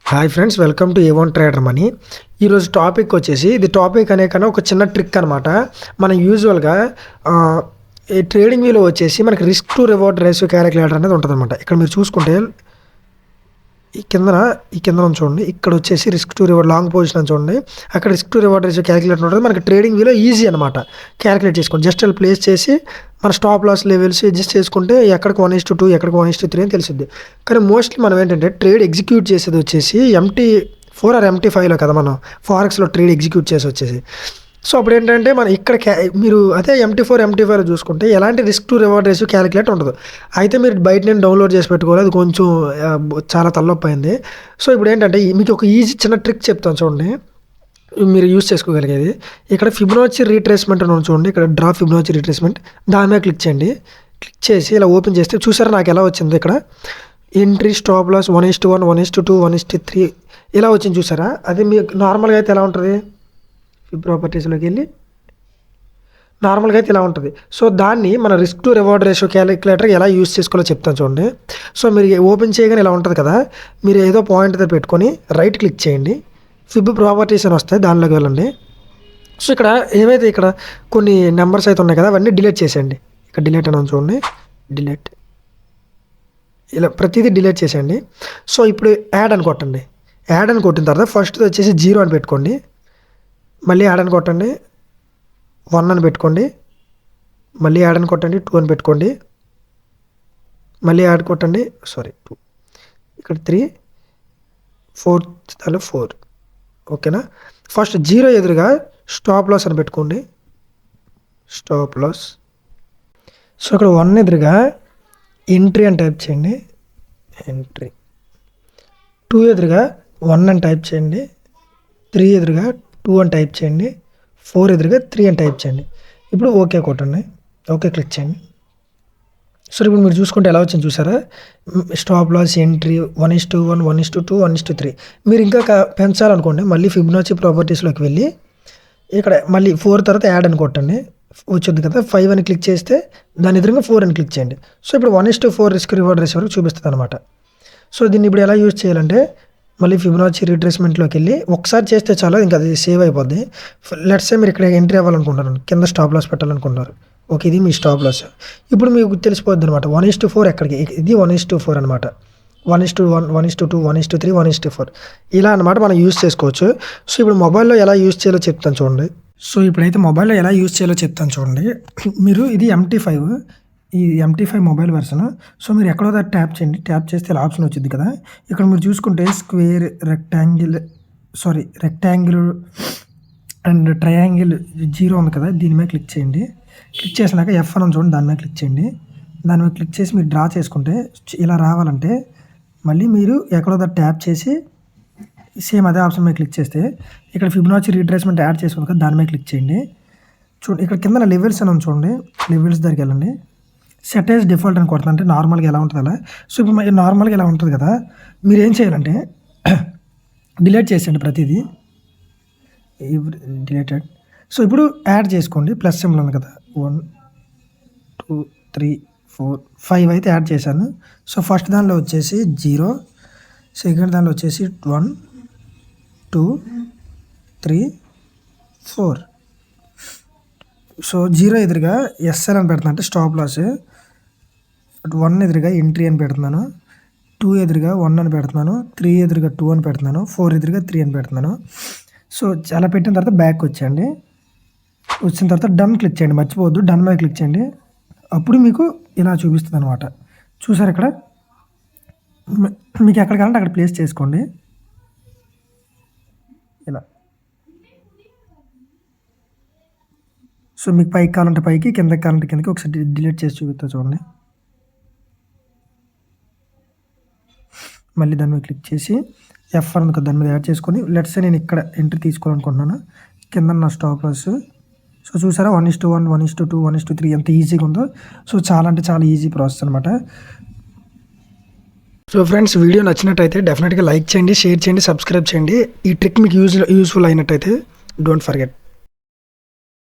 Hi friends, welcome to A1 trader money. ఈరోజు topic వచ్చేసి ఇది టాపిక్ అనే కన్నా ఒక చిన్న ట్రిక్ అనమాట. మనం యూజువల్గా ఈ ట్రేడింగ్ వ్యూలో వచ్చేసి మనకి risk to reward ratio calculator అనేది ఉంటుంది అనమాట. ఇక్కడ మీరు చూసుకుంటే ఈ కింద చూడండి, ఇక్కడ వచ్చేసి risk to reward long position అని చూడండి. అక్కడ risk to reward ratio calculator ఉంటుంది. మనకి ట్రేడింగ్ వ్యూలో ఈజీ అనమాట క్యాలిక్యులేట్ చేసుకోండి. జస్ట్ అలా ప్లేస్ చేసి మన స్టాప్ లాస్ లెవెల్స్ అడ్జస్ట్ చేసుకుంటే ఎక్కడికి 1:2 ఎక్కడికి 1:3 అని తెలిసింది. కానీ మోస్ట్లీ మనం ఏంటంటే ట్రేడ్ ఎగ్జిక్యూట్ చేసేది వచ్చేసి MT4 ఆర్ MT5లో కదా, మనం ఫారెక్స్లో ట్రేడ్ ఎగ్జిక్యూట్ చేసి వచ్చేసి. సో అప్పుడు ఏంటంటే మనం ఇక్కడ మీరు అదే MT4 MT5లో చూసుకుంటే ఎలాంటి risk to reward ratio calculate ఉండదు. అయితే మీరు బయట నేను డౌన్లోడ్ చేసి పెట్టుకోవాలి, అది కొంచెం చాలా తలనొప్పి అయింది. సో ఇప్పుడు ఏంటంటే మీకు ఒక ఈజీ చిన్న ట్రిక్ చెప్తాను చూడండి, మీరు యూస్ చేసుకోగలిగేది. ఇక్కడ ఫిబొనాచి రీట్రేస్మెంట్ అని చూడండి, ఇక్కడ డ్రా ఫిబొనాచి రీట్రేస్మెంట్, దాని మీద క్లిక్ చేయండి. క్లిక్ చేసి ఇలా ఓపెన్ చేస్తే చూసారా నాకు ఎలా వచ్చింది. ఇక్కడ ఎంట్రీ స్టాప్ లాస్ 1:1 1:2 1:3 ఇలా వచ్చింది చూసారా. అది మీకు నార్మల్గా అయితే ఎలా ఉంటుంది, ప్రాపర్టీస్లోకి వెళ్ళి నార్మల్గా అయితే ఇలా ఉంటుంది. సో దాన్ని మన risk to reward ratio calculator ఎలా యూస్ చేసుకోవాలో చెప్తాను చూడండి. సో మీరు ఓపెన్ చేయగానే ఇలా ఉంటుంది కదా, మీరు ఏదో పాయింట్ దగ్గర పెట్టుకొని రైట్ క్లిక్ చేయండి, ఫిబ్ ప్రాపర్టీస్ అని వస్తాయి, దానిలోకి వెళ్ళండి. సో ఇక్కడ ఏవైతే ఇక్కడ కొన్ని నెంబర్స్ అయితే ఉన్నాయి కదా, అవన్నీ డిలీట్ చేసేయండి. ఇక్కడ డిలీట్ అని చూడండి, డిలీట్, ఇలా ప్రతిదీ డిలీట్ చేసేయండి. సో ఇప్పుడు యాడ్ అని కొట్టండి. యాడ్ అని కొట్టిన తర్వాత ఫస్ట్ వచ్చేసి 0 అని పెట్టుకోండి, మళ్ళీ యాడ్ అని కొట్టండి, 1 అని పెట్టుకోండి, మళ్ళీ యాడ్ అని కొట్టండి, 2 అని పెట్టుకోండి, మళ్ళీ యాడ్ కొట్టండి, 2, ఇక్కడ 3, 4 ఓకేనా. ఫస్ట్ 0 ఎదురుగా స్టాప్ లాస్ అని పెట్టుకోండి, స్టాప్ లాస్. సో ఇక్కడ 1 ఎదురుగా ఎంట్రీ అని టైప్ చేయండి, ఎంట్రీ. 2 ఎదురుగా 1 అని టైప్ చేయండి, 3 ఎదురుగా 2 అని టైప్ చేయండి, 4 ఎదురుగా 3 అని టైప్ చేయండి. ఇప్పుడు ఓకే కొట్టండి, ఓకే క్లిక్ చేయండి. సో ఇప్పుడు మీరు చూసుకుంటే ఎలా వచ్చింది చూసారా, స్టాప్ లాస్ ఎంట్రీ 1:1 1:2 1:3. మీరు ఇంకా పెంచాలనుకోండి, మళ్ళీ ఫిబొనాచి ప్రాపర్టీస్లోకి వెళ్ళి ఇక్కడ మళ్ళీ 4 తర్వాత యాడ్ అని కొట్టండి, వచ్చింది కదా. 5 అని క్లిక్ చేస్తే దాని ఎదురుగా 4 అని క్లిక్ చేయండి. సో ఇప్పుడు 1:4 రిస్క్ రివార్డ్ రేషియో వరకు చూపిస్తుంది అనమాట. సో దీన్ని ఇప్పుడు ఎలా యూజ్ చేయాలంటే, మళ్ళీ ఫిబొనాచి రీట్రేస్మెంట్లోకి వెళ్ళి ఒకసారి చేస్తే చాలు, ఇంకా అది సేవ్ అయిపోద్ది. లెట్స్ సే మీరు ఇక్కడ ఎంట్రీ అవ్వాలనుకుంటారు, కింద స్టాప్ లాస్ పెట్టాలనుకుంటున్నారు, ఓకే ఇది మీ స్టాప్ లాస్. ఇప్పుడు మీకు తెలిసిపోద్ది అనమాట 1:4 ఎక్కడికి, ఇది 1:4 అనమాట. 1:1 1:2 1:3 1:4 ఇలా అనమాట మనం యూజ్ చేసుకోవచ్చు. సో ఇప్పుడు మొబైల్లో ఎలా యూజ్ చేయాలో చెప్తాను చూడండి. సో ఇప్పుడైతే మొబైల్లో ఎలా యూజ్ చేయాలో చెప్తాను చూడండి. మీరు ఇది MT5, ఈ MT5 మొబైల్ వెర్షన్. సో మీరు ఎక్కడో దాకా ట్యాప్ చేయండి, ట్యాప్ చేస్తే ఇలా ఆప్షన్ వచ్చింది కదా. ఇక్కడ మీరు చూసుకుంటే స్క్వేర్, రెక్టాంగిల్ అండ్ ట్రయాంగిల్ 0 ఉంది కదా, దీని మీద క్లిక్ చేయండి. క్లిక్ చేసినాక F అని చూడండి, దాని మీద క్లిక్ చేయండి. దాని మీద క్లిక్ చేసి మీరు డ్రా చేసుకుంటే ఇలా రావాలంటే మళ్ళీ మీరు ఎక్కడో దాకా ట్యాప్ చేసి సేమ్ అదే ఆప్షన్ మీద క్లిక్ చేస్తే ఇక్కడ ఫిబొనాచి రీట్రేస్మెంట్ యాడ్ చేసుకుంది కదా, దాని మీద క్లిక్ చేయండి. చూడండి ఇక్కడ కింద లెవెల్స్ అని చూడండి, లెవెల్స్ దగ్గరికి వెళ్ళండి. సెట్ యాజ్ డిఫాల్ట్ అని కొడుతుంది, అంటే నార్మల్గా ఎలా ఉంటుంది అలా. సో ఇప్పుడు నార్మల్గా ఎలా ఉంటుంది కదా, మీరు ఏం చేయాలంటే డిలీట్ చేసేయండి ప్రతిదీ, డిలీటెడ్. సో ఇప్పుడు యాడ్ చేసుకోండి, ప్లస్ సింబల్ ఉంది కదా, 1 2 3 4 5 అయితే యాడ్ చేశాను. సో ఫస్ట్ దానిలో వచ్చేసి 0, సెకండ్ దానిలో వచ్చేసి 1 2 3 4. సో 0 ఎదురుగా SL అని పెడుతున్నాను, అంటే స్టాప్ లాస్. 1 ఎదురుగా ఎంట్రీ అని పెడుతున్నాను, 2 ఎదురుగా 1 అని పెడుతున్నాను, 3 ఎదురుగా 2 అని పెడుతున్నాను, 4 ఎదురుగా 3 అని పెడుతున్నాను. సో అలా పెట్టిన తర్వాత బ్యాక్ వచ్చేయండి. వచ్చిన తర్వాత డన్ క్లిక్ చేయండి, మర్చిపోవద్దు, డన్ మీద క్లిక్ చేయండి. అప్పుడు మీకు ఇలా చూపిస్తుంది అనమాట. చూసారు ఇక్కడ, మీకు ఎక్కడ కావాలంటే అక్కడ ప్లేస్ చేసుకోండి ఇలా. సో మీకు పైకి కావాలంటే పైకి, కిందకి కావాలంటే కిందకి. ఒకసారి డిలీట్ చేసి చూపిస్తా చూడండి. మళ్ళీ దాని మీద క్లిక్ చేసి F అని దాని మీద యాడ్ చేసుకొని, లెట్స్ సే నేను ఇక్కడ ఎంట్రీ తీసుకోవాలనుకుంటున్నాను, కింద నా స్టాప్ లాస్. సో చూసారా 1:1 1:2 1:3 ఎంత ఈజీగా ఉందో. సో చాలా అంటే చాలా ఈజీ ప్రాసెస్ అనమాట. సో ఫ్రెండ్స్, వీడియో నచ్చినట్టయితే డెఫినెట్గా లైక్ చేయండి, షేర్ చేయండి, సబ్స్క్రైబ్ చేయండి. ఈ ట్రిక్ మీకు యూస్ఫుల్ అయినట్టయితే డోంట్ ఫర్గెట్.